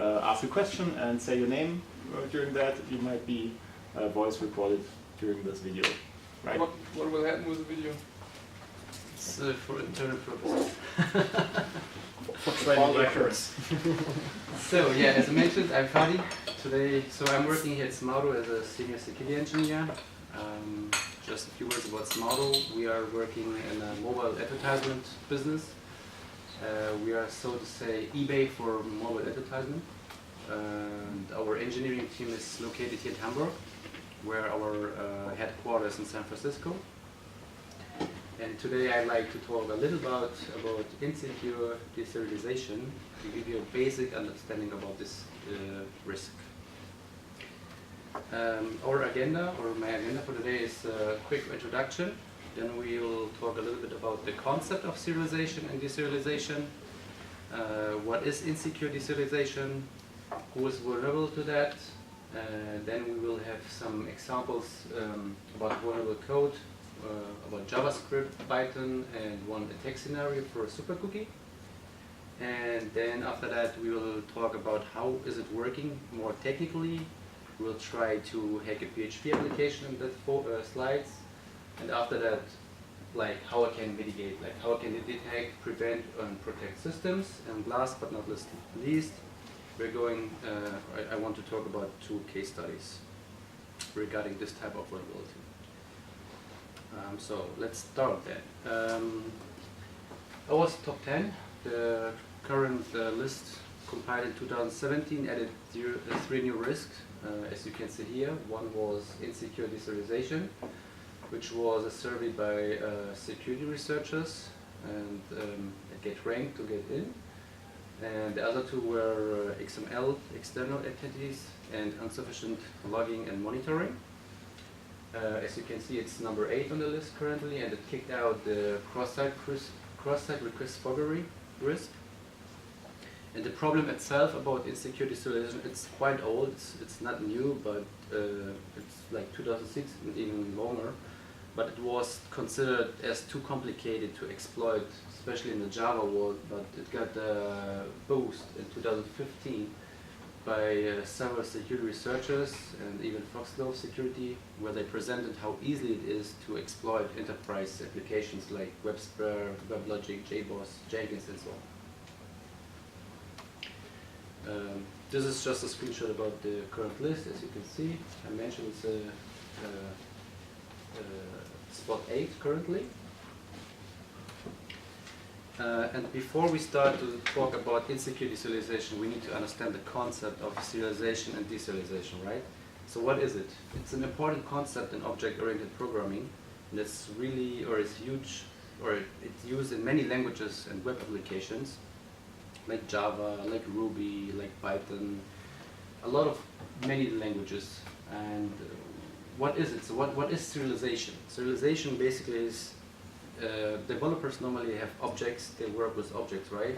ask a question and say your name during that. You might be voice recorded during this video. Right? What will happen with the video? It's for internal purposes. For training records. So yeah, as I mentioned, I'm Fadi. Today, so I'm working here at Smauto as a senior security engineer. Just a few words about Smauto. We are working in a mobile advertisement business. We are, so to say, eBay for mobile advertisement. And our engineering team is located here in Hamburg, where our headquarters in San Francisco. And today I'd like to talk a little about insecure deserialization to give you a basic understanding about this risk. Our agenda, or my agenda for today, is a quick introduction. Then we will talk a little bit about the concept of serialization and deserialization. What is insecure deserialization? Who is vulnerable to that? Then we will have some examples about vulnerable code, about JavaScript, Python, and one attack scenario for a super cookie. And then after that we will talk about how is it working more technically. We'll try to hack a PHP application in that slides. And after that, like how I can mitigate, like how I can detect, prevent, and protect systems. And last but not least, we're going, I want to talk about 2 case studies regarding this type of vulnerability. So let's start then. OWASP Top 10, the current list compiled in 2017 added 3 new risks, as you can see here. One was insecure deserialization, which was a survey by security researchers, and it get ranked to get in. And the other 2 were XML, external entities, and insufficient logging and monitoring. As you can see, it's number 8 on the list currently, and it kicked out the cross-site request forgery risk. And the problem itself about insecure deserialization, it's quite old. It's not new, but it's like 2006 and even longer. But it was considered as too complicated to exploit, especially in the Java world. But it got a boost in 2015 by several security researchers and even OWASP Security, where they presented how easy it is to exploit enterprise applications like WebSphere, WebLogic, JBoss, Jenkins, and so on. This is just a screenshot about the current list. As you can see, I mentioned it's spot 8 currently. And before we start to talk about insecure deserialization, we need to understand the concept of serialization and deserialization, right? So what is it? It's an important concept in object-oriented programming, and it's really, or it's huge, or it's used in many languages and web applications, like Java, like Ruby, like Python, a lot of many languages. And what is it? So what is serialization? Serialization basically is developers normally have objects, they work with objects, right?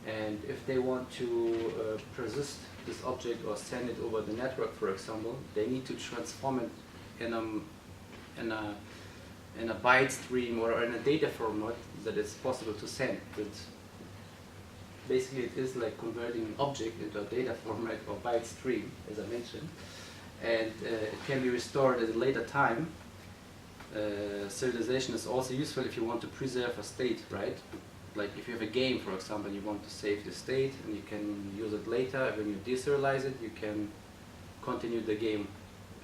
And if they want to persist this object or send it over the network, for example, they need to transform it in a byte stream or in a data format that is possible to send. Basically, it is like converting an object into a data format or byte stream, as I mentioned, and it can be restored at a later time. Serialization is also useful if you want to preserve a state, right? Like if you have a game, for example, you want to save the state and you can use it later. When you deserialize it, you can continue the game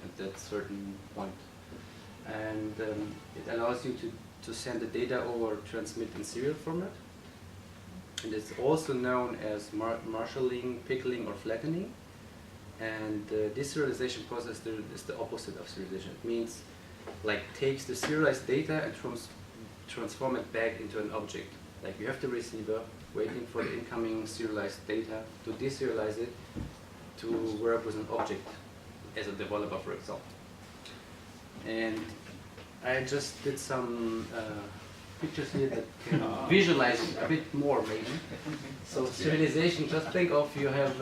at that certain point. And it allows you to send the data over transmit in serial format. And it's also known as marshalling, pickling, or flattening. And the deserialization process is the opposite of serialization. It means like takes the serialized data and transform it back into an object. Like you have the receiver waiting for the incoming serialized data to deserialize it to work with an object as a developer, for example. And I just did some pictures here that can visualize it a bit more, maybe. So serialization, just think of you have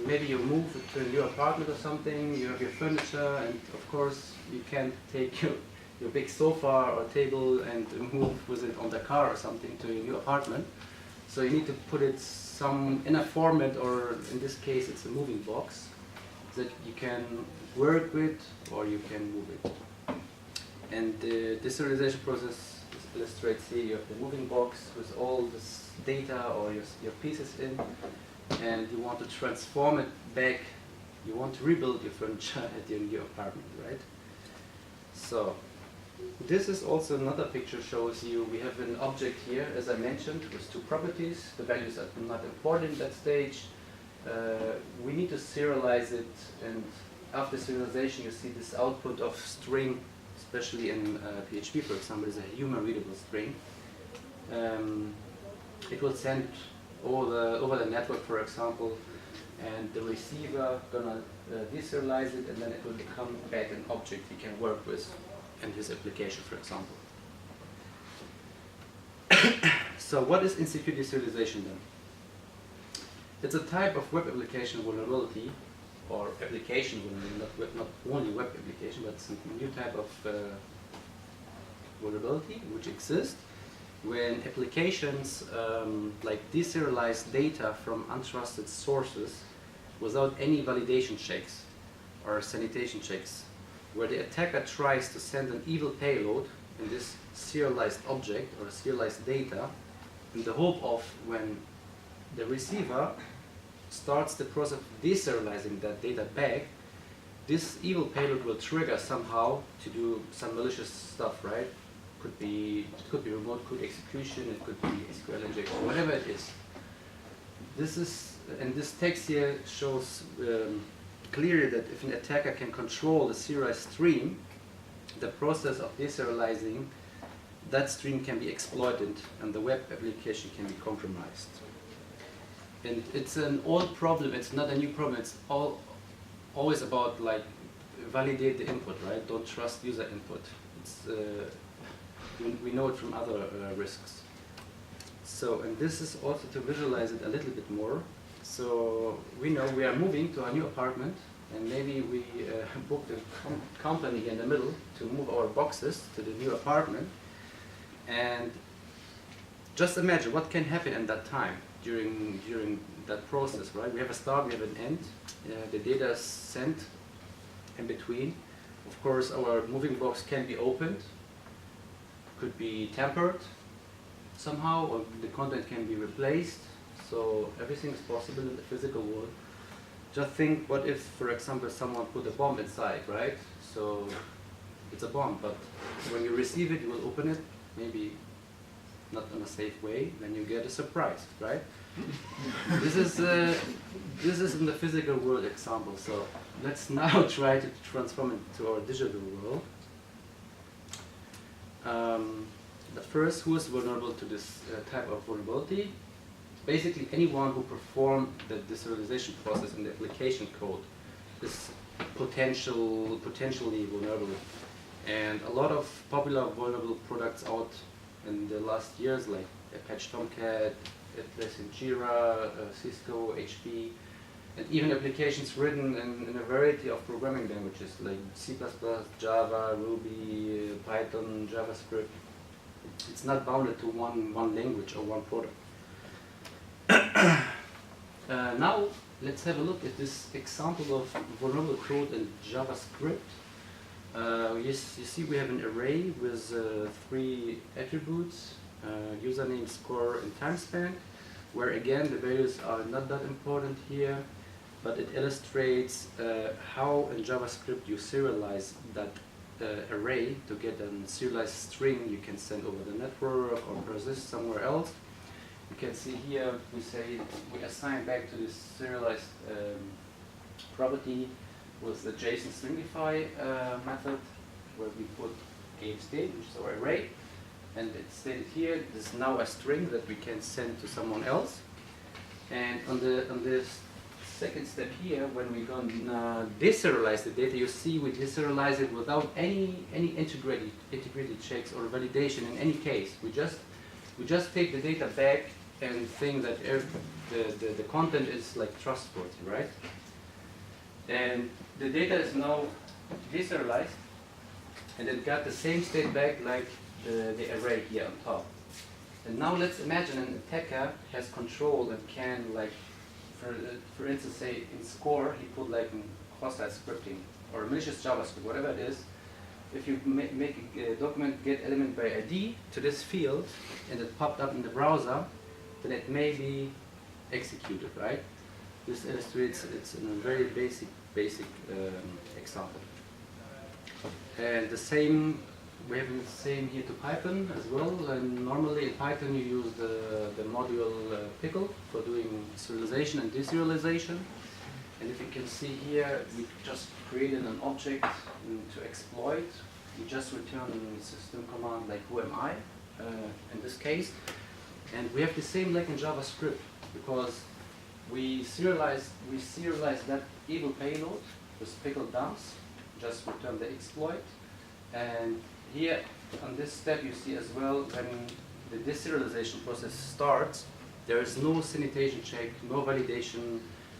maybe you move to a new apartment or something, you have your furniture, and of course you can't take your big sofa or table and move with it on the car or something to your new apartment. So you need to put it in a format, or in this case it's a moving box that you can work with or you can move it. And the deserialization process illustrates here. You have the moving box with all this data or your pieces in, and you want to transform it back. You want to rebuild your furniture at your new apartment, right? So this is also another picture, shows you we have an object here, as I mentioned, with two properties. The values are not important at that stage. We need to serialize it, and after serialization you see this output of string, especially in PHP, for example, is a human readable string. It will send over the network, for example, and the receiver gonna deserialize it, and then it will become back an object he can work with in his application, for example. So what is insecure deserialization then? It's a type of web application vulnerability, or application vulnerability, not only web application, but it's a new type of vulnerability which exists when applications like deserialize data from untrusted sources without any validation checks or sanitation checks, where the attacker tries to send an evil payload in this serialized object or serialized data in the hope of, when the receiver starts the process of deserializing that data back, this evil payload will trigger somehow to do some malicious stuff, right? It could be remote code execution, it could be SQL injection, whatever it is. And this text here shows clearly that if an attacker can control the serialized stream, the process of deserializing that stream can be exploited and the web application can be compromised. And it's an old problem, it's not a new problem, it's always about like validate the input, right? Don't trust user input. It's, we know it from other risks. So, and this is also to visualize it a little bit more. So we know we are moving to a new apartment, and maybe we booked a company in the middle to move our boxes to the new apartment. And just imagine what can happen in that time during that process, right? We have a start, we have an end. The data is sent in between. Of course, our moving box can be opened, could be tampered somehow, or the content can be replaced. So everything is possible in the physical world. Just think, what if, for example, someone put a bomb inside, right? So it's a bomb, but when you receive it, you will open it, maybe not in a safe way, then you get a surprise, right? This is in the physical world example. So let's now try to transform it to our digital world. But first, who is vulnerable to this type of vulnerability? Basically, anyone who performed the deserialization process in the application code is potentially vulnerable. And a lot of popular vulnerable products out in the last years, like Apache Tomcat, Jira, Cisco, HP, and even applications written in a variety of programming languages like C++, Java, Ruby, Python, JavaScript. It's not bounded to one language or one product. Now let's have a look at this example of vulnerable code in JavaScript. You see we have an array with 3 attributes, username, score, and time span, where again the values are not that important here, but it illustrates how in JavaScript you serialize that array to get a serialized string you can send over the network or persist somewhere else. You can see here we assign back to this serialized property with the JSON stringify method, where we put game state, which is our array, and it's stated here. This is now a string that we can send to someone else. And on this second step here, when we're going to deserialize the data, you see we deserialize it without any integrity checks or validation in any case. We just take the data back and think that the content is like trustworthy, right? And the data is now deserialized, and it got the same state back like the array here on top. And now let's imagine an attacker has control and can, like, for instance, say in score, he put like hostile scripting or malicious JavaScript, whatever it is. If you make a document get element by ID to this field and it popped up in the browser, then it may be executed, right? This illustrates it's in a very basic example. And the same, we have the same here to Python as well. And normally in Python you use the module pickle for doing serialization and deserialization. And if you can see here, we just created an object to exploit. We just return a system command like who am I in this case. And we have the same like in JavaScript because we serialize that evil payload with pickle dumps, just return the exploit. And here on this step you see as well when the deserialization process starts, there is no sanitation check, no validation,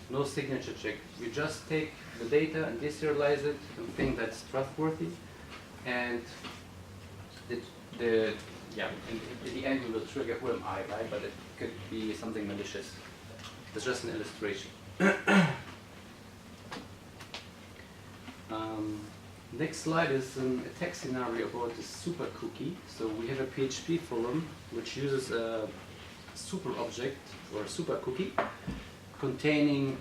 no signature check. You just take the data and deserialize it and think that's trustworthy. And in the end we will trigger who am I, right? But it could be something malicious. It's just an illustration. Next slide is an attack scenario about the super cookie. So we have a PHP forum which uses a super object or a super cookie containing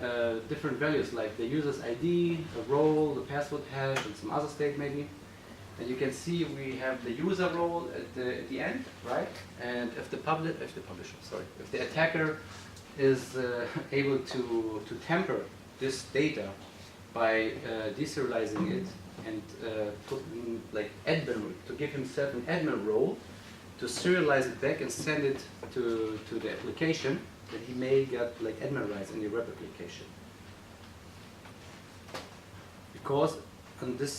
different values like the user's ID, a role, the password hash, and some other state maybe. And you can see we have the user role at the end, right? And if the attacker is able to temper this data by deserializing it and put in, like admin, to give himself an admin role to serialize it back and send it to the application, then he may get like admin rights in the web application. Because on this